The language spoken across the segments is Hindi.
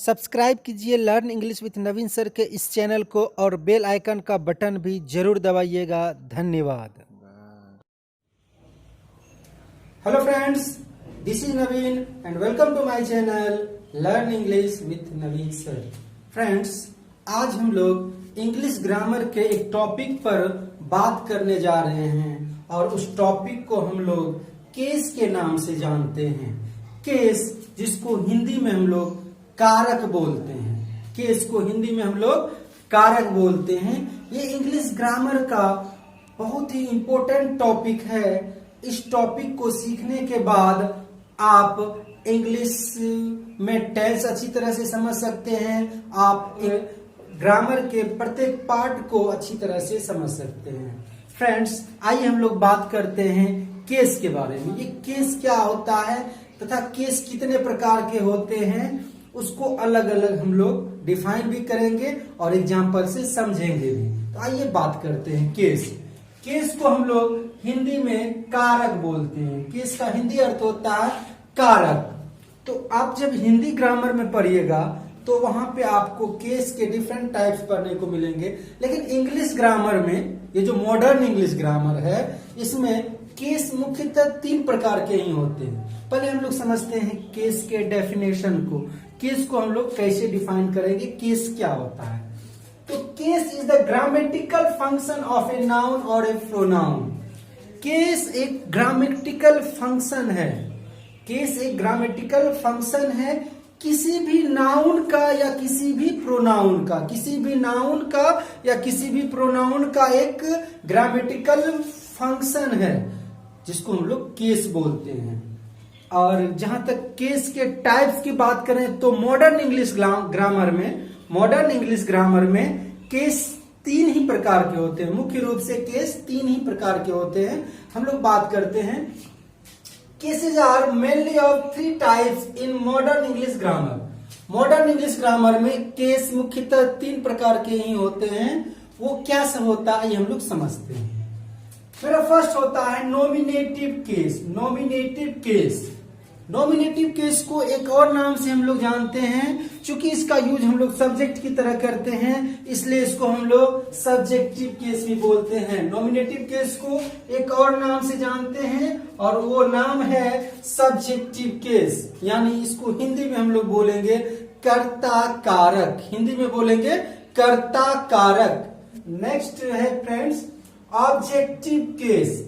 सब्सक्राइब कीजिए learn English with Naveen sir के इस चैनल को और बेल आइकन का बटन भी जरूर दबाइएगा। धन्यवाद। Hello friends, this is Naveen and welcome to my channel learn English with Naveen sir. Friends, आज हम लोग इंग्लिश ग्रामर के एक टॉपिक पर बात करने जा रहे हैं और उस टॉपिक को हम लोग केस के नाम से जानते हैं। केस, जिसको हिंदी में हम लोग कारक बोलते हैं। केस को हिंदी में हम लोग कारक बोलते हैं। ये इंग्लिश ग्रामर का बहुत ही इंपॉर्टेंट टॉपिक है। इस टॉपिक को सीखने के बाद आप इंग्लिश में टेंस अच्छी तरह से समझ सकते हैं। आप ग्रामर के प्रत्येक पार्ट को अच्छी तरह से समझ सकते हैं। फ्रेंड्स, आइए हम लोग बात करते हैं केस के बारे में। ये केस क्या होता है तथा केस कितने प्रकार के होते हैं, उसको अलग अलग हम लोग डिफाइन भी करेंगे और एग्जाम्पल से समझेंगे भी। तो आइए बात करते हैं केस। केस को हम लोग हिंदी में कारक बोलते हैं। केस का हिंदी अर्थ होता है कारक। तो आप जब हिंदी ग्रामर में पढ़िएगा तो वहां पे आपको केस के डिफरेंट टाइप्स पढ़ने को मिलेंगे। लेकिन इंग्लिश ग्रामर में, ये जो मॉडर्न इंग्लिश ग्रामर है, इसमें केस मुख्यतः 3 प्रकार के ही होते हैं। पहले हम लोग समझते हैं केस के डेफिनेशन को। केस को हम लोग कैसे डिफाइन करेंगे, केस क्या होता है। तो case is the grammatical function of a noun और ए प्रोनाउन। केस एक ग्रामेटिकल फंक्शन है। केस एक ग्रामेटिकल फंक्शन है किसी भी नाउन का या किसी भी प्रोनाउन का। किसी भी नाउन का या किसी भी प्रोनाउन का एक ग्रामेटिकल फंक्शन है जिसको हम लोग केस बोलते हैं। और जहां तक केस के टाइप्स की बात करें तो मॉडर्न इंग्लिश ग्रामर में केस 3 ही प्रकार के होते हैं। मुख्य रूप से केस 3 ही प्रकार के होते हैं। हम लोग बात करते हैं cases are mainly of 3 types in modern English grammar. Modern English grammar में केस मुख्यतः 3 प्रकार के ही होते हैं। वो क्या सब होता है ये हम लोग समझते हैं। मेरा फर्स्ट होता है nominative case. Nominative case, nominative case को एक और नाम से हम लोग जानते हैं। चूंकि इसका यूज हम लोग सब्जेक्ट की तरह करते हैं, इसलिए इसको हम लोग सब्जेक्टिव केस भी बोलते हैं। नॉमिनेटिव केस को एक और नाम से जानते हैं और वो नाम है सब्जेक्टिव केस। यानी इसको हिंदी में हम लोग बोलेंगे कर्ता कारक। हिंदी में बोलेंगे कर्ता कारक। नेक्स्ट है फ्रेंड्स ऑब्जेक्टिव केस।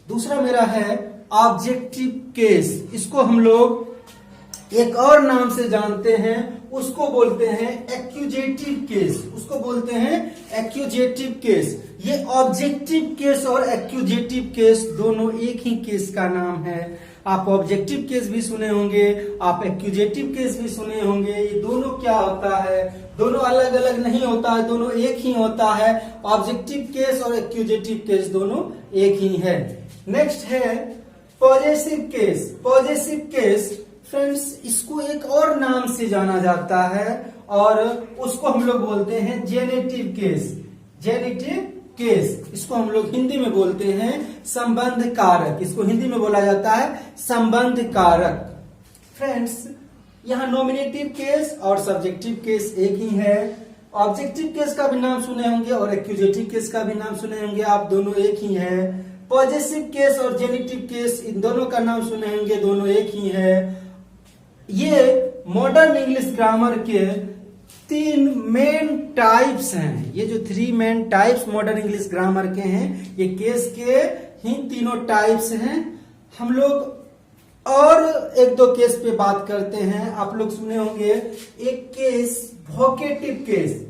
दूसरा मेरा है ऑब्जेक्टिव केस। इसको हम लोग एक और नाम से जानते हैं, उसको बोलते हैं एक्यूजेटिव केस। उसको बोलते हैं एक्यूजेटिव केस। ये ऑब्जेक्टिव केस और एक्यूजेटिव केस दोनों एक ही केस का नाम है। आप ऑब्जेक्टिव केस भी सुने होंगे, आप एक्यूजेटिव केस भी सुने होंगे। ये दोनों क्या होता है, दोनों अलग अलग नहीं होता है, दोनों एक ही होता है। ऑब्जेक्टिव केस और एक्यूजेटिव केस दोनों एक ही है। नेक्स्ट है possessive case. Possessive case friends, इसको एक और नाम से जाना जाता है और उसको हम लोग बोलते हैं जेनेटिव केस। जेनेटिव केस, इसको हम लोग हिंदी में बोलते हैं संबंध कारक। इसको हिंदी में बोला जाता है संबंध कारक। फ्रेंड्स, यहाँ नॉमिनेटिव केस और सब्जेक्टिव केस एक ही है। ऑब्जेक्टिव केस का भी नाम सुने होंगे और एक्यूजेटिव केस का भी नाम सुने होंगे, आप दोनों एक ही है। पॉजेसिव केस और जेनेटिव केस, इन दोनों का नाम सुने होंगे, दोनों एक ही है। ये मॉडर्न इंग्लिश ग्रामर के 3 मेन टाइप्स हैं। ये जो 3 main types modern English grammar के हैं, ये केस के ही तीनों टाइप्स हैं। हम लोग और 1-2 केस पे बात करते हैं। आप लोग सुने होंगे एक case vocative case.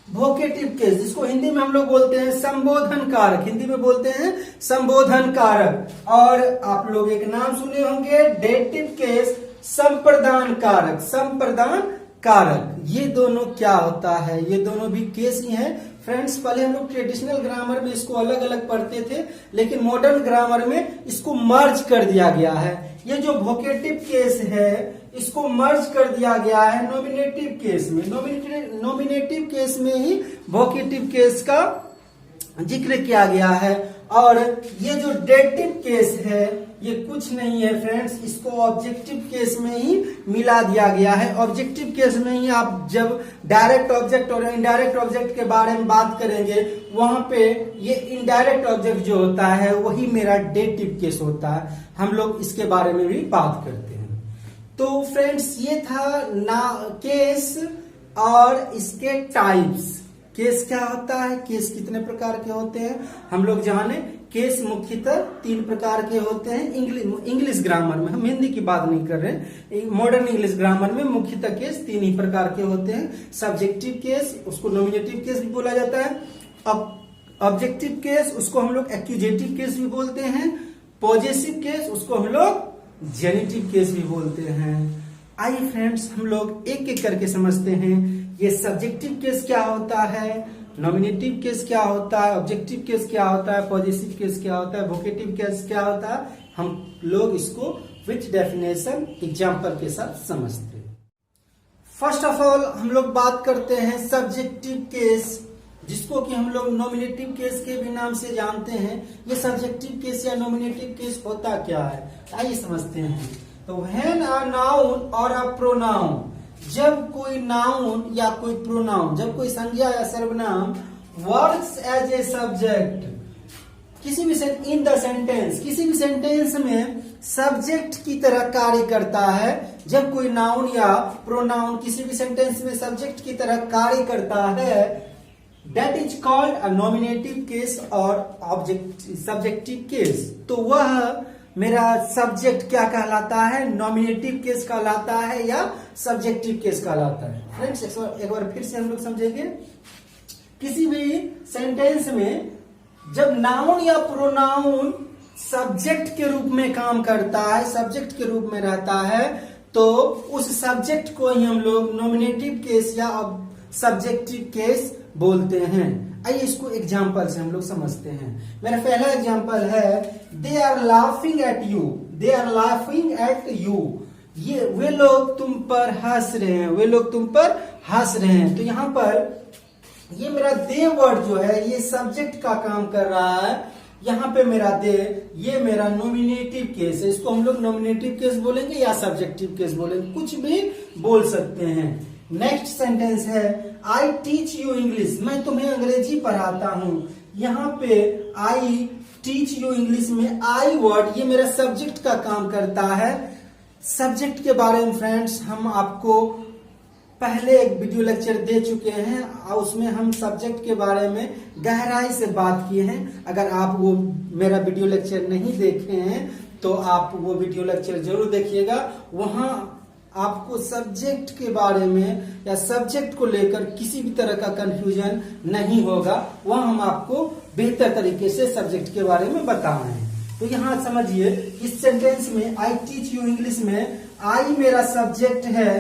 Vocative case, जिसको हिंदी में हम लोग बोलते हैं संबोधन कारक। हिंदी में बोलते हैं संबोधन कारक। और आप लोग एक नाम सुने होंगे डेटिव केस, संप्रदान कारक। संप्रदान कारक, ये दोनों क्या होता है, ये दोनों भी केस ही हैं। फ्रेंड्स, पहले हम लोग ट्रेडिशनल ग्रामर में इसको अलग अलग पढ़ते थे, लेकिन मॉडर्न ग्रामर में इसको मर्ज कर दिया गया है। ये जो वोकेटिव केस है इसको मर्ज कर दिया गया है नॉमिनेटिव केस में। नॉमिनेटिव केस में ही वोकेटिव केस का जिक्र किया गया है और ये जो डेटिव केस है ये कुछ नहीं है फ्रेंड्स, इसको ऑब्जेक्टिव केस में ही मिला दिया गया है। ऑब्जेक्टिव केस में ही आप जब डायरेक्ट ऑब्जेक्ट और इनडायरेक्ट ऑब्जेक्ट के बारे में बात करेंगे, वहां पे ये इनडायरेक्ट ऑब्जेक्ट जो होता है वही मेरा डेटिव केस होता है। हम लोग इसके बारे में भी बात करते हैं। तो फ्रेंड्स ये था ना केस और इसके टाइप्स। केस क्या होता है, केस कितने प्रकार के होते हैं हम लोग जाने। केस मुख्यतः 3 प्रकार के होते हैं इंग्लिश ग्रामर में, हम हिंदी की बात नहीं कर रहे। मॉडर्न इंग्लिश ग्रामर में मुख्यतः केस 3 ही प्रकार के होते हैं। सब्जेक्टिव केस, उसको नॉमिनेटिव केस भी बोला जाता है। ऑब्जेक्टिव केस, उसको हम लोग एक्यूजेटिव केस भी बोलते हैं। पॉजेसिव केस, उसको हम लोग जेनिटिव केस भी बोलते हैं। आइए फ्रेंड्स हम लोग एक एक करके समझते हैं। ये सब्जेक्टिव केस क्या होता है, नॉमिनेटिव केस क्या होता है, ऑब्जेक्टिव केस क्या होता है, पॉजिटिव केस क्या होता है, वोकेटिव केस क्या होता है। हम लोग इसको विथ डेफिनेशन एग्जाम्पल के साथ समझते हैं। फर्स्ट ऑफ ऑल हम लोग बात करते हैं सब्जेक्टिव केस, जिसको कि हम लोग नॉमिनेटिव केस के भी नाम से जानते हैं। ये सब्जेक्टिव केस या नॉमिनेटिव केस होता क्या है, आइए समझते हैं। तो व्हेन अ नाउन और अ प्रोनाउन, जब कोई नाउन या कोई प्रोनाउन, जब कोई संज्ञा या सर्वनाम वर्क्स एज ए सब्जेक्ट, किसी भी इन द सेंटेंस, किसी भी सेंटेंस में सब्जेक्ट की तरह कार्य करता है। जब कोई नाउन या प्रोनाउन किसी भी सेंटेंस में सब्जेक्ट की तरह कार्य करता है, that is called a nominative case और सब्जेक्टिव केस। तो वह मेरा सब्जेक्ट क्या कहलाता है, नॉमिनेटिव केस कहलाता है या सब्जेक्टिव केस कहलाता है। फ्रेंड्स एक बार फिर से हम लोग समझेंगे। किसी भी सेंटेंस में जब नाउन या प्रोनाउन सब्जेक्ट के रूप में काम करता है, सब्जेक्ट के रूप में रहता है, तो उस सब्जेक्ट को ही हम लोग नॉमिनेटिव केस या सब्जेक्टिव केस बोलते हैं। आइए इसको एग्जाम्पल से हम लोग समझते हैं। मेरा पहला एग्जाम्पल है, they are laughing at you, they are laughing at you. ये वे लोग तुम पर हंस रहे हैं, वे लोग तुम पर हंस रहे हैं। तो यहाँ पर ये मेरा दे वर्ड जो है ये सब्जेक्ट का काम कर रहा है। यहाँ पे मेरा दे, ये मेरा नॉमिनेटिव केस है। इसको हम लोग नॉमिनेटिव केस बोलेंगे या सब्जेक्टिव केस बोलेंगे, कुछ भी बोल सकते हैं। नेक्स्ट सेंटेंस है, आई टीच यू इंग्लिश, मैं तुम्हें अंग्रेजी पढ़ाता हूं। यहाँ पे आई टीच यू इंग्लिश में आई वर्ड ये मेरा सब्जेक्ट का काम करता है। सब्जेक्ट के बारे में फ्रेंड्स हम आपको पहले एक वीडियो लेक्चर दे चुके हैं और उसमें हम सब्जेक्ट के बारे में गहराई से बात किए हैं। अगर आप वो मेरा वीडियो लेक्चर नहीं देखे हैं तो आप वो वीडियो लेक्चर जरूर देखिएगा। वहां आपको सब्जेक्ट के बारे में या सब्जेक्ट को लेकर किसी भी तरह का कंफ्यूजन नहीं होगा। वहां हम आपको बेहतर तरीके से सब्जेक्ट के बारे में बता रहे हैं। तो यहाँ समझिए, इस सेंटेंस में आई टीच यू इंग्लिश में आई मेरा सब्जेक्ट है,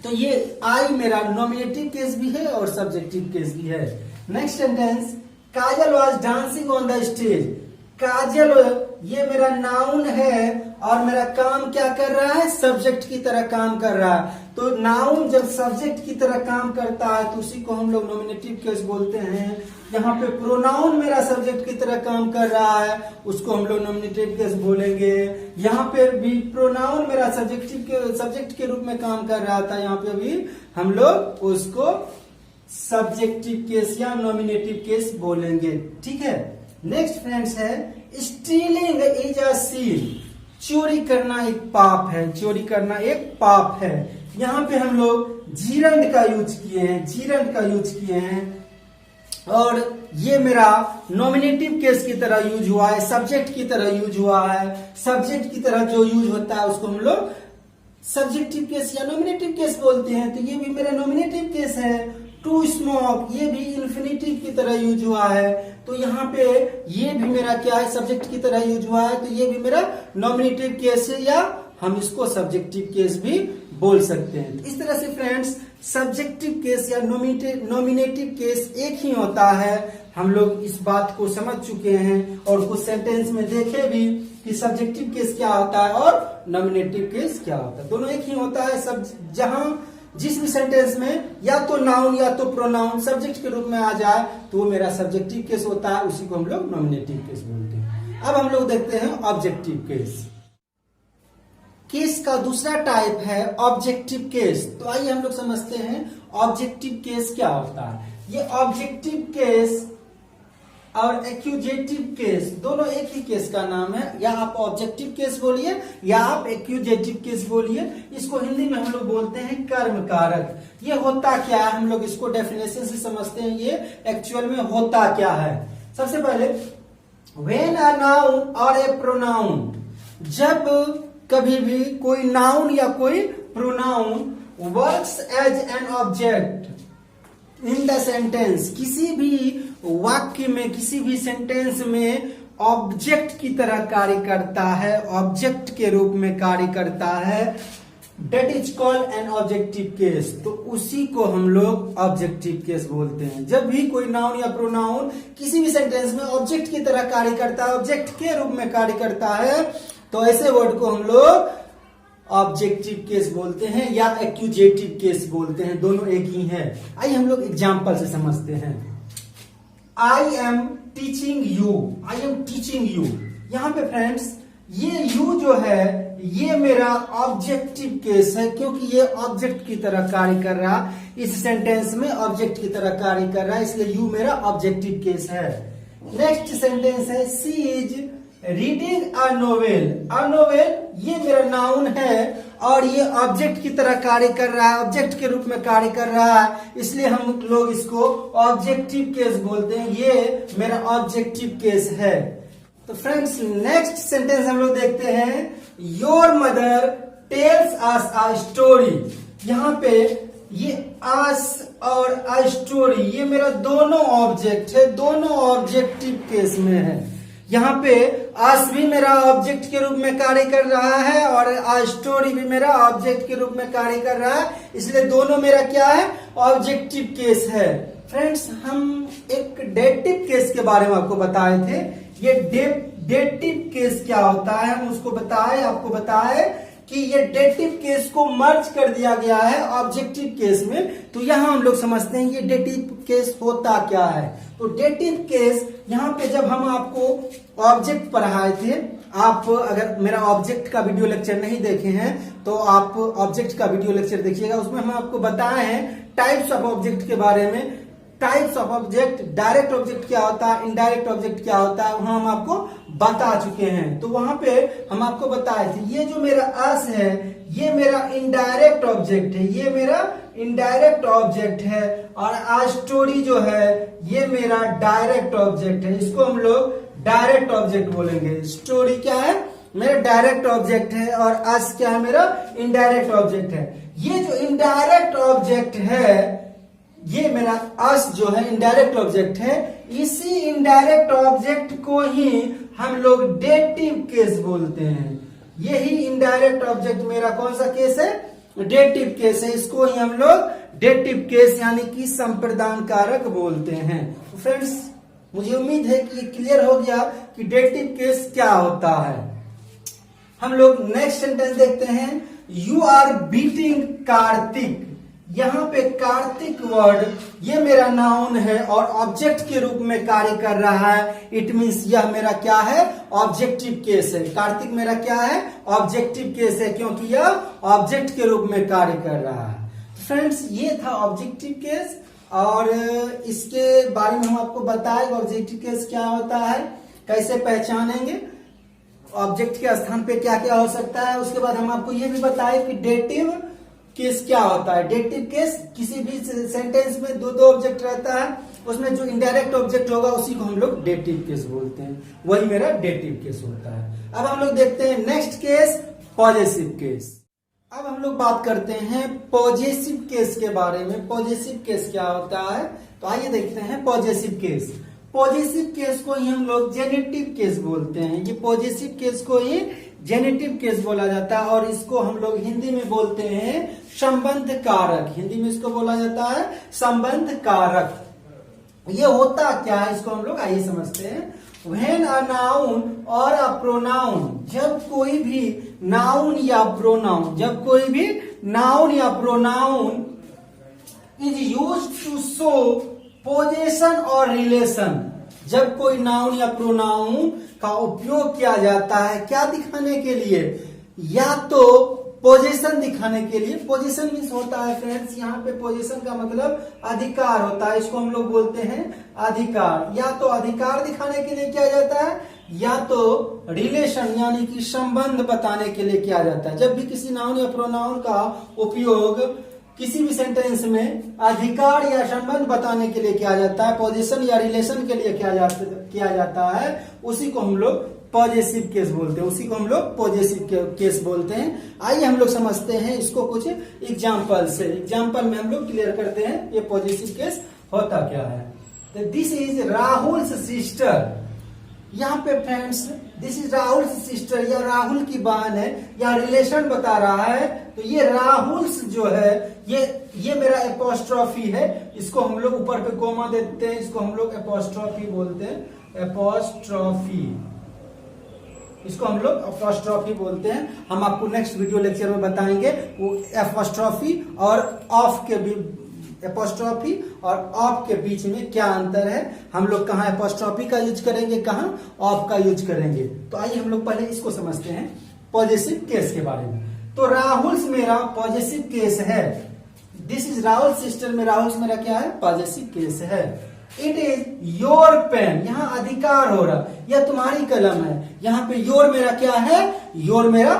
तो ये आई मेरा नॉमिनेटिव केस भी है और सब्जेक्टिव केस भी है। Next sentence, Kajal was dancing on the stage, Kajal ये मेरा नाउन है और मेरा काम क्या कर रहा है, सब्जेक्ट की तरह काम कर रहा है। तो नाउन जब सब्जेक्ट की तरह काम करता है तो उसी को हम लोग नॉमिनेटिव केस बोलते हैं। यहाँ पे प्रोनाउन मेरा सब्जेक्ट की तरह काम कर रहा है, उसको हम लोग नॉमिनेटिव केस बोलेंगे। यहाँ पे भी प्रोनाउन मेरा सब्जेक्ट के रूप में काम कर रहा था, यहाँ पे भी हम लोग उसको सब्जेक्टिव केस या नॉमिनेटिव केस बोलेंगे। ठीक है। नेक्स्ट फ्रेंड्स है, स्टीलिंग इज अ सिन, चोरी करना एक पाप है, चोरी करना एक पाप है। यहाँ पे हम लोग जीरंड का यूज किए हैं, जीरंड का यूज किए हैं और ये मेरा नॉमिनेटिव केस की तरह यूज हुआ है, सब्जेक्ट की तरह यूज हुआ है। सब्जेक्ट की तरह जो यूज होता है उसको हम लोग सब्जेक्टिव केस या नॉमिनेटिव केस बोलते हैं। तो ये भी मेरा नॉमिनेटिव केस है। टू स्मोक ये भी इन्फिनिटिव की तरह यूज हुआ है, तो यहाँ पे ये भी मेरा क्या है, सब्जेक्ट की तरह यूज हुआ है, तो ये भी मेरा नॉमिनेटिव केस है या हम इसको सब्जेक्टिव केस भी बोल सकते हैं। तो इस तरह से फ्रेंड्स सब्जेक्टिव केस या नॉमिनेटिव केस एक ही होता है। हम लोग इस बात को समझ चुके हैं और कुछ सेंटेंस में देखे भी कि सब्जेक्टिव केस क्या होता है और नॉमिनेटिव केस क्या होता है। दोनों एक ही होता है। सब जहां जिस भी सेंटेंस में या तो नाउन या तो प्रोनाउन सब्जेक्ट के रूप में आ जाए तो वो मेरा सब्जेक्टिव केस होता है, उसी को हम लोग नॉमिनेटिव केस बोलते हैं। अब हम लोग देखते हैं ऑब्जेक्टिव केस। केस का दूसरा टाइप है ऑब्जेक्टिव केस। तो आइए हम लोग समझते हैं ऑब्जेक्टिव केस क्या होता है। ये ऑब्जेक्टिव केस और एक्यूजेटिव केस दोनों एक ही केस का नाम है। या आप ऑब्जेक्टिव केस बोलिए या आप एक्यूजेटिव केस बोलिए। इसको हिंदी में हम लोग बोलते हैं कर्म कारक। ये होता क्या है, हम लोग इसको डेफिनेशन से समझते हैं ये एक्चुअल में होता क्या है। सबसे पहले व्हेन अ नाउन और ए प्रोनाउन, जब कभी भी कोई नाउन या कोई pronoun works as an object in the sentence, किसी भी वाक्य में किसी भी सेंटेंस में ऑब्जेक्ट की तरह कार्य करता है, ऑब्जेक्ट के रूप में कार्य करता है, that is called an objective case. तो उसी को हम लोग ऑब्जेक्टिव केस बोलते हैं। जब भी कोई नाउन या प्रोनाउन किसी भी सेंटेंस में ऑब्जेक्ट की तरह कार्य करता है, ऑब्जेक्ट के रूप में कार्य करता है, तो ऐसे वर्ड को हम लोग ऑब्जेक्टिव केस बोलते हैं या एक्यूजेटिव केस बोलते हैं। दोनों एक ही हैं। आइए हम लोग एग्जाम्पल से समझते हैं। I am teaching you, I am teaching you. यहां पे फ्रेंड्स ये यू जो है ये मेरा ऑब्जेक्टिव केस है, क्योंकि ये ऑब्जेक्ट की तरह कार्य कर रहा, इस सेंटेंस में ऑब्जेक्ट की तरह कार्य कर रहा है, इसलिए यू मेरा ऑब्जेक्टिव केस है। नेक्स्ट सेंटेंस है she is reading a novel. A novel ये मेरा नाउन है और ये ऑब्जेक्ट की तरह कार्य कर रहा है, ऑब्जेक्ट के रूप में कार्य कर रहा है, इसलिए हम लोग इसको ऑब्जेक्टिव केस बोलते हैं। ये मेरा ऑब्जेक्टिव केस है। तो फ्रेंड्स नेक्स्ट सेंटेंस हम लोग देखते हैं। Your mother tells us a story. यहाँ पे ये अस और अ स्टोरी ये मेरा दोनों ऑब्जेक्ट है, दोनों ऑब्जेक्टिव केस में है। यहाँ पे अस भी मेरा ऑब्जेक्ट के रूप में कार्य कर रहा है और आ स्टोरी भी मेरा ऑब्जेक्ट के रूप में कार्य कर रहा है, इसलिए दोनों मेरा क्या है, ऑब्जेक्टिव केस है। फ्रेंड्स हम एक डेटिव केस के बारे में आपको बताए थे। ये डेटिव केस क्या होता है हम उसको बताए, आपको बताए कि ये डेटिव केस को मर्ज कर दिया गया है ऑब्जेक्टिव केस में। तो यहां हम लोग समझते हैं ये डेटिव केस होता क्या है। तो डेटिव केस यहाँ पे जब हम आपको ऑब्जेक्ट पढ़ाए थे, आप अगर मेरा ऑब्जेक्ट का वीडियो लेक्चर नहीं देखे हैं तो आप ऑब्जेक्ट का वीडियो लेक्चर देखिएगा। उसमें हम आपको बताए हैं टाइप्स ऑफ ऑब्जेक्ट के बारे में। Types of object, direct object क्या होता है, इनडायरेक्ट ऑब्जेक्ट क्या होता है, वहां हम आपको बता चुके हैं। तो वहां पे हम आपको बताए थे ये जो मेरा अस है ये मेरा इनडायरेक्ट ऑब्जेक्ट है, ये मेरा इनडायरेक्ट ऑब्जेक्ट है, और आ स्टोरी जो है ये मेरा डायरेक्ट ऑब्जेक्ट है। इसको हम लोग डायरेक्ट ऑब्जेक्ट बोलेंगे। स्टोरी क्या है, मेरा डायरेक्ट ऑब्जेक्ट है, और अस क्या है, मेरा इनडायरेक्ट ऑब्जेक्ट है। ये जो इनडायरेक्ट ऑब्जेक्ट है ये मेरा अस जो है इनडायरेक्ट ऑब्जेक्ट है। इसी इनडायरेक्ट ऑब्जेक्ट को ही हम लोग डेटिव केस बोलते हैं। यही इनडायरेक्ट ऑब्जेक्ट मेरा कौन सा केस है, डेटिव केस है। इसको ही हम लोग डेटिव केस यानी कि संप्रदान कारक बोलते हैं। तो फ्रेंड्स मुझे उम्मीद है कि ये क्लियर हो गया कि डेटिव केस क्या होता है। हम लोग नेक्स्ट सेंटेंस देखते हैं। You are beating Kartik. यहाँ पे कार्तिक वर्ड ये मेरा नाउन है और ऑब्जेक्ट के रूप में कार्य कर रहा है। इट मीन्स यह मेरा क्या है, ऑब्जेक्टिव केस है। कार्तिक मेरा क्या है, ऑब्जेक्टिव केस है, क्योंकि यह ऑब्जेक्ट के रूप में कार्य कर रहा है। फ्रेंड्स ये था ऑब्जेक्टिव केस, और इसके बारे में हम आपको बताए ऑब्जेक्टिव केस क्या होता है, कैसे पहचानेंगे, ऑब्जेक्ट के स्थान पे क्या क्या हो सकता है। उसके बाद हम आपको ये भी बताए कि डेटिव केस क्या होता है। डेटिव केस किसी भी सेंटेंस में दो दो ऑब्जेक्ट रहता है, उसमें जो इनडायरेक्ट ऑब्जेक्ट होगा उसी को हम लोग डेटिव केस बोलते हैं, वही मेरा डेटिव केस होता है। अब हम लोग देखते हैं नेक्स्ट केस, पॉजेसिव केस। अब हम लोग बात करते हैं पॉजेसिव केस के बारे में। पॉजेसिव केस क्या होता है, तो आइए देखते हैं पॉजेसिव केस। पॉजेसिव केस को ही हम लोग जेनेटिव केस बोलते हैं। ये पॉजेसिव केस को ही जेनेटिव केस बोला जाता है, और इसको हम लोग हिंदी में बोलते हैं संबंध कारक। हिंदी में इसको बोला जाता है संबंध कारक। ये होता क्या है इसको हम लोग आइए समझते हैं। व्हेन अ नाउन और अ प्रोनाउन, जब कोई भी नाउन या प्रोनाउन, जब कोई भी नाउन या pronoun is used to show position और रिलेशन। जब कोई नाउन या प्रोनाउन का उपयोग किया जाता है क्या दिखाने के लिए, या तो पोजीशन दिखाने के लिए। पोजीशन मीन्स होता है फ्रेंड्स, यहाँ पे पोजीशन का मतलब अधिकार होता है, इसको हम लोग बोलते हैं अधिकार। या तो अधिकार दिखाने के लिए किया जाता है, या तो रिलेशन यानी कि संबंध बताने के लिए किया जाता है। जब भी किसी नाउन या प्रोनाउन का उपयोग किसी भी सेंटेंस में अधिकार या संबंध बताने के लिए किया जाता है, पोजीशन या रिलेशन के लिए किया जाता है, उसी को हम लोग पॉजेसिव केस बोलते हैं, उसी को हम लोग पॉजेसिव केस बोलते हैं। आइए हम लोग समझते हैं इसको कुछ एग्जाम्पल से। एग्जाम्पल में हम लोग क्लियर करते हैं ये पॉजेसिव केस होता क्या है। तो दिस इज राहुल सिस्टर। यहाँ पे friends this is Rahul sister, या राहुल की बहन है, या रिलेशन बता रहा है। तो ये राहुल जो है ये मेरा एपोस्ट्रॉफी है, इसको हम लोग ऊपर पे कोमा देते हैं, इसको हम लोग एपोस्ट्रॉफी बोलते हैं। एपोस्ट्रॉफी, इसको हम लोग एपोस्ट्रॉफी बोलते हैं। हम आपको नेक्स्ट वीडियो लेक्चर में बताएंगे वो एपोस्ट्रॉफी और ऑफ के एपोस्ट्रॉफी और ऑफ के बीच में क्या अंतर है, हम लोग कहाँ एपोस्ट्रॉफी का यूज करेंगे, कहाँ ऑफ का यूज करेंगे। तो आइए हम लोग पहले इसको समझते हैं पॉजेसिव केस के बारे में। तो राहुल मेरा पॉजेसिव केस है। दिस इज राहुल सिस्टर में राहुल मेरा क्या है, पॉजेसिव केस है। इट इज योर पेन, यहाँ अधिकार हो रहा, यह तुम्हारी कलम है। यहाँ पे योर मेरा क्या है, योर मेरा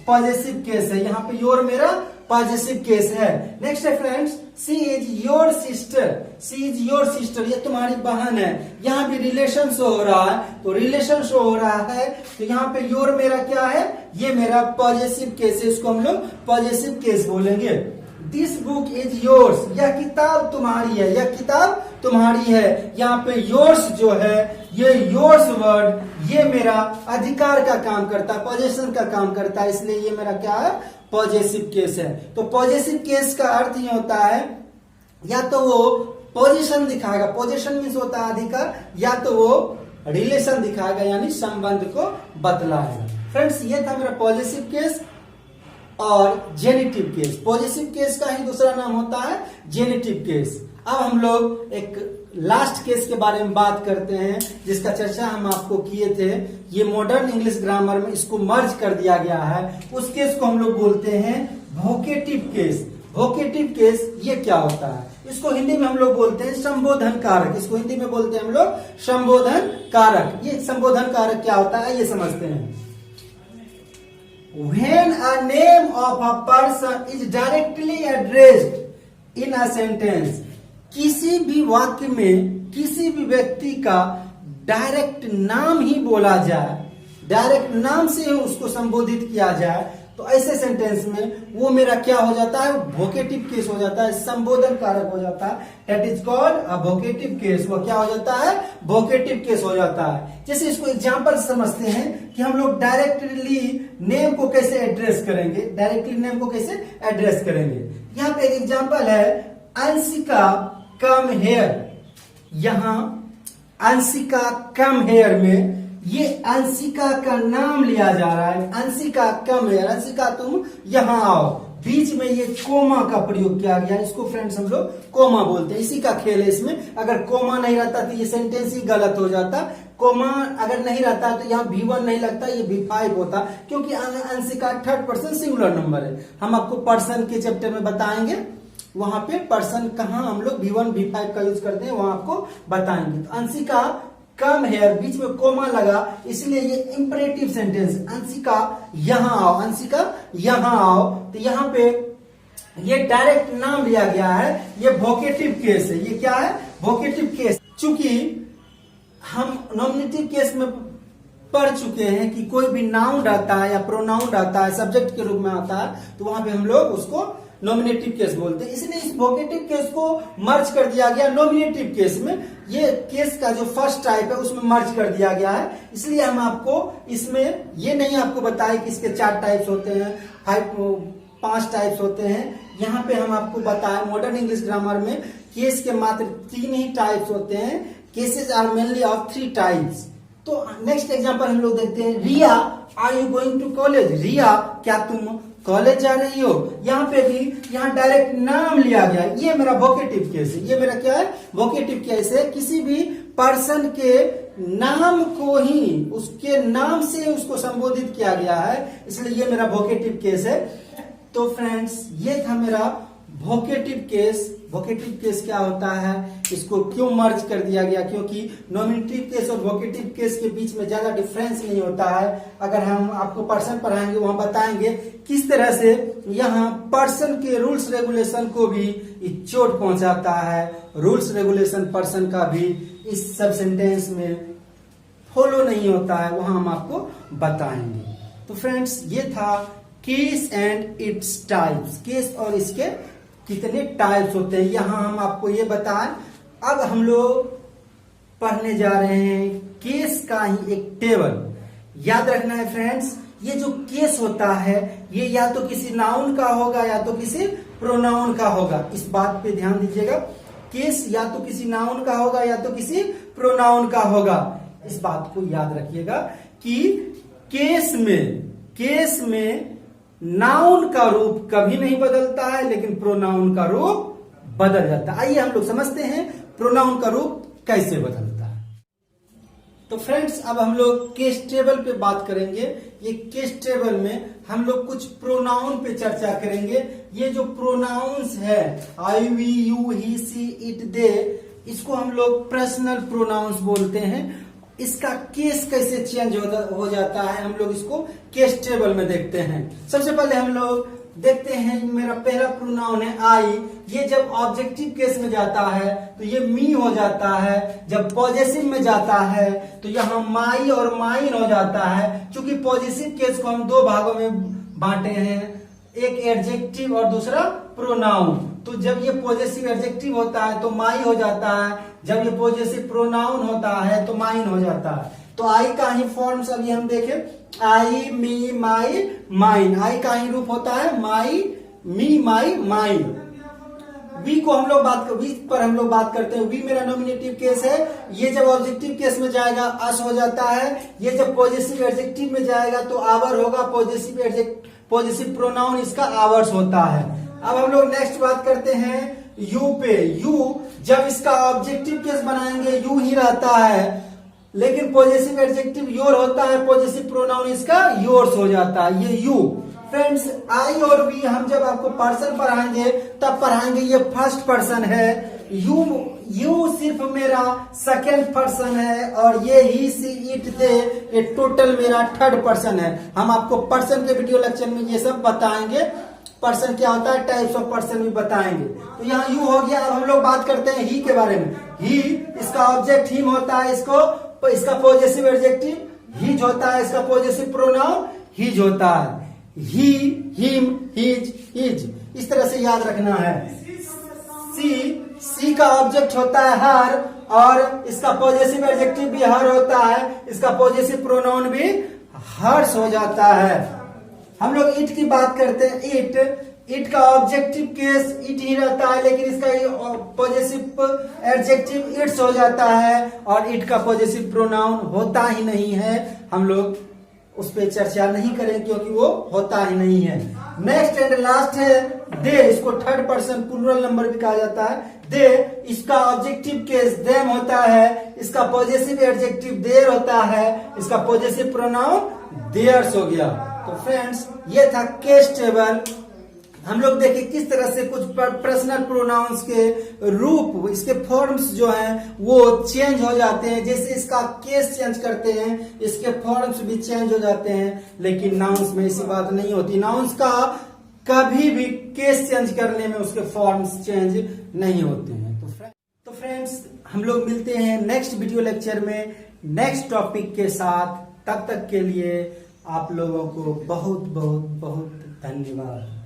पॉजेसिव केस है, यहाँ पे योर मेरा पॉजेसिव केस है। नेक्स्ट है friends, she is your sister. She is your sister, ये तुम्हारी बहन है। यहाँ भी रिलेशन शो हो रहा है, तो रिलेशन शो हो रहा है, तो यहाँ पे योर मेरा क्या है, ये मेरा पॉजेसिव केस है, इसको हम लोग पॉजेसिव केस बोलेंगे। दिस बुक इज योर्स, यह किताब तुम्हारी है, यह किताब तुम्हारी है। यहाँ पे योर्स जो है, ये योर्स वर्ड ये मेरा अधिकार का काम करता है, पॉजेशन का काम करता है, इसलिए ये मेरा क्या है, पॉजेसिव केस है। तो पॉजेसिव केस का अर्थ ये होता है, या तो वो पोजीशन दिखाएगा, पोजीशन मीन्स होता है अधिकार, या तो वो रिलेशन दिखाएगा यानी संबंध को बतलाएगा। फ्रेंड्स ये था मेरा पॉजेसिव केस और जेनिटिव केस। पॉजेसिव केस का ही दूसरा नाम होता है जेनिटिव केस। अब हम लोग एक लास्ट केस के बारे में बात करते हैं, जिसका चर्चा हम आपको किए थे। ये मॉडर्न इंग्लिश ग्रामर में इसको मर्ज कर दिया गया है। उस केस को हम लोग बोलते हैं वोकेटिव केस। वोकेटिव केस ये क्या होता है, इसको हिंदी में हम लोग बोलते हैं संबोधन कारक। इसको हिंदी में बोलते हैं हम लोग संबोधन कारक। ये संबोधन कारक क्या होता है ये समझते हैं। When a name of a person is directly addressed in a sentence, किसी भी वाक्य में किसी भी व्यक्ति का डायरेक्ट नाम ही बोला जाए, डायरेक्ट नाम से ही उसको संबोधित किया जाए, तो ऐसे सेंटेंस में वो मेरा क्या हो जाता है, वोकेटिव केस हो जाता है, संबोधन कारक हो जाता है। That is called a vocative case. वो क्या हो जाता है, वोकेटिव केस हो जाता है। जैसे इसको एग्जांपल समझते हैं कि हम लोग डायरेक्टली नेम को कैसे एड्रेस करेंगे, डायरेक्टली नेम को कैसे एड्रेस करेंगे। यहाँ पे एक एग्जांपल है, अंशिका कम हेयर। यहाँ अंशिका कम हेयर में ये अंशिका का नाम लिया जा रहा है, अंशिका कम हेयर, अंशिका तुम यहाँ आओ। बीच में ये कोमा का प्रयोग किया गया, इसको फ्रेंड्स हम लोग कोमा बोलते हैं। इसी का खेल है इसमें। अगर कोमा नहीं रहता तो ये सेंटेंस ही गलत हो जाता। कोमा अगर नहीं रहता तो यहाँ V1 नहीं लगता, ये V5 होता, क्योंकि Anshika third person singular number है। हम आपको पर्सन के चैप्टर में बताएंगे, वहां पे पर्सन कहाँ हम लोग V1 V5 का यूज करते हैं वहां आपको बताएंगे। तो अंशिका कम हेयर, बीच में कोमा लगा, इसलिए ये इंपरेटिव सेंटेंस, अंशिका यहाँ आओ, अंशिका यहाँ आओ। तो यहाँ पे ये डायरेक्ट नाम लिया गया है, ये वोकेटिव केस है। ये क्या है, वोकेटिव केस। चूंकि हम नॉमिनेटिव केस में पढ़ चुके हैं कि कोई भी नाउन रहता है या प्रोनाउन रहता है, सब्जेक्ट के रूप में आता है, तो वहां पे हम लोग उसको नॉमिनेटिव केस बोलते हैं। इसलिए इस वोकेटिव केस को मर्ज कर दिया गया नॉमिनेटिव केस में। ये केस का जो फर्स्ट टाइप है उसमें मर्ज कर दिया गया है। इसलिए हम आपको इसमें ये नहीं आपको बताए कि इसके 4 टाइप्स होते हैं, 5 टाइप्स होते हैं। यहाँ पे हम आपको बताए मॉडर्न इंग्लिश ग्रामर में केस के मात्र 3 ही टाइप्स होते हैं। Cases are mainly of 3 types. तो नेक्स्ट एग्जांपल हम लोग देखते हैं, Riya are you going to college. Riya क्या तुम कॉलेज जा रही हो, यहाँ पे भी यहाँ डायरेक्ट नाम लिया गया, ये मेरा वोकेटिव केस है। ये मेरा क्या है? वोकेटिव केस है। किसी भी पर्सन के नाम को ही उसके नाम से उसको संबोधित किया गया है, इसलिए ये मेरा वोकेटिव केस है। तो फ्रेंड्स, ये था मेरा वोकेटिव केस। वोकेटिव केस क्या होता है, इसको क्यों मर्ज कर दिया गया? क्योंकि नॉमिनेटिव केस और वोकेटिव केस के बीच में ज्यादा डिफरेंस नहीं होता है। अगर हम आपको पर्सन पढ़ाएंगे, वहां बताएंगे किस तरह से यहाँ पर्सन के रूल्स रेगुलेशन को भी चोट पहुंचाता है, रूल्स रेगुलेशन पर्सन का भी इस सब सेंटेंस में फॉलो नहीं होता है, वहां हम आपको बताएंगे। तो फ्रेंड्स, ये था case and its types. Case और इसके कितने टाइप्स होते हैं, यहां हम आपको ये बताएं। अब हम लोग पढ़ने जा रहे हैं केस का ही एक टेबल। याद रखना है फ्रेंड्स, ये जो केस होता है ये या तो किसी नाउन का होगा या तो किसी प्रोनाउन का होगा। इस बात पे ध्यान दीजिएगा, केस या तो किसी नाउन का होगा या तो किसी प्रोनाउन का होगा। इस बात को याद रखिएगा कि केस में नाउन का रूप कभी नहीं बदलता है, लेकिन प्रोनाउन का रूप बदल जाता है। आइए हम लोग समझते हैं प्रोनाउन का रूप कैसे बदलता है। तो फ्रेंड्स, अब हम लोग केस टेबल पे बात करेंगे। ये केस टेबल में हम लोग कुछ प्रोनाउन पे चर्चा करेंगे। ये जो प्रोनाउंस है, I, we, you, he, she, it, they, इसको हम लोग पर्सनल प्रोनाउंस बोलते हैं। इसका केस कैसे चेंज हो जाता है, हम लोग इसको केस टेबल में देखते हैं। सबसे पहले हम लोग देखते हैं, मेरा पहला प्रोनाउन है आई। ये जब ऑब्जेक्टिव केस में जाता है तो ये मी हो जाता है। जब पॉजेसिव में जाता है तो यहाँ माई और माइन हो जाता है। क्योंकि पॉजेसिव केस को हम दो भागों में बांटे हैं, एक एडजेक्टिव और दूसरा प्रोनाउन। तो जब ये पॉजेसिव एडजेक्टिव होता है तो माई हो जाता है, जब ये पॉजेसिव प्रोनाउन होता है तो माइन हो जाता है। तो आई का ही फॉर्म्स अभी हम देखें, आई, मी, माई, माइन। आई का ही रूप होता है माई, मी, माई, माइन। वी को हम लोग वी पर हम लोग बात करते हैं। वी मेरा नॉमिनेटिव केस है। ये जब ऑब्जेक्टिव केस में जाएगा अस हो जाता है। ये जब पॉजेसिव एडजेक्टिव में जाएगा तो आवर होगा। पॉजेसिव प्रोनाउन इसका आवर्स होता है। अब हम लोग नेक्स्ट बात करते हैं यू पे। यू जब इसका ऑब्जेक्टिव केस बनाएंगे यू ही रहता है, लेकिन पॉजेसिव एडजेक्टिव योर होता है, पॉजेसिव प्रोनाउन इसका योर्स हो जाता है, ये यू। फ्रेंड्स, आई और वी हम जब आपको पर्सन पढ़ाएंगे तब पढ़ाएंगे ये फर्स्ट पर्सन है। यू सिर्फ मेरा सेकेंड पर्सन है और ये ही, सी, इट, दे ये टोटल मेरा थर्ड पर्सन है। हम आपको पर्सन के वीडियो लेक्चर में ये सब बताएंगे। पर्सन क्या होता है, टाइप्स ऑफ पर्सन भी बताएंगे। तो यहाँ यू हो गया। अब हम लोग बात करते हैं ही के बारे में। ही इसका ऑब्जेक्ट हिम होता है, इसका पॉजेसिव एडजेक्टिव हिज होता है, इसका पॉजेसिव प्रोनाउन हिज होता है। ही, हिम, हिज, हिज, इस तरह से याद रखना है। सी का ऑब्जेक्ट होता है हर और इसका पॉजेसिव एडजेक्टिव भी हर होता है, इसका पॉजेसिव प्रोनाउन भी हर्ष हो जाता है। हम लोग इट की बात करते हैं। इट का ऑब्जेक्टिव केस इट ही रहता है, लेकिन इसका पॉजेसिव एडजेक्टिव इट्स हो जाता है और इट का पॉजेसिव प्रोनाउन होता ही नहीं है। हम लोग उस पर चर्चा नहीं करें क्योंकि वो होता ही नहीं है। नेक्स्ट एंड लास्ट है दे। इसको थर्ड पर्सन प्लूरल नंबर भी कहा जाता है। दे इसका ऑब्जेक्टिव केस देम होता है, इसका पॉजेसिव एडजेक्टिव देयर होता है, इसका पॉजेसिव प्रोनाउन देयर्स हो गया। तो फ्रेंड्स, ये था केस टेबल। हम लोग देखें किस तरह से कुछ पर्सनल प्रोनाउंस के रूप, इसके फॉर्म्स जो हैं वो चेंज हो जाते हैं। जैसे इसका केस चेंज करते हैं, इसके फॉर्म्स भी चेंज हो जाते हैं। लेकिन नाउंस में ऐसी बात नहीं होती। नाउंस का कभी भी केस चेंज करने में उसके फॉर्म्स चेंज नहीं होते हैं। तो फ्रेंड्स, हम लोग मिलते हैं नेक्स्ट वीडियो लेक्चर में नेक्स्ट टॉपिक के साथ। तब तक के लिए आप लोगों को बहुत बहुत बहुत धन्यवाद।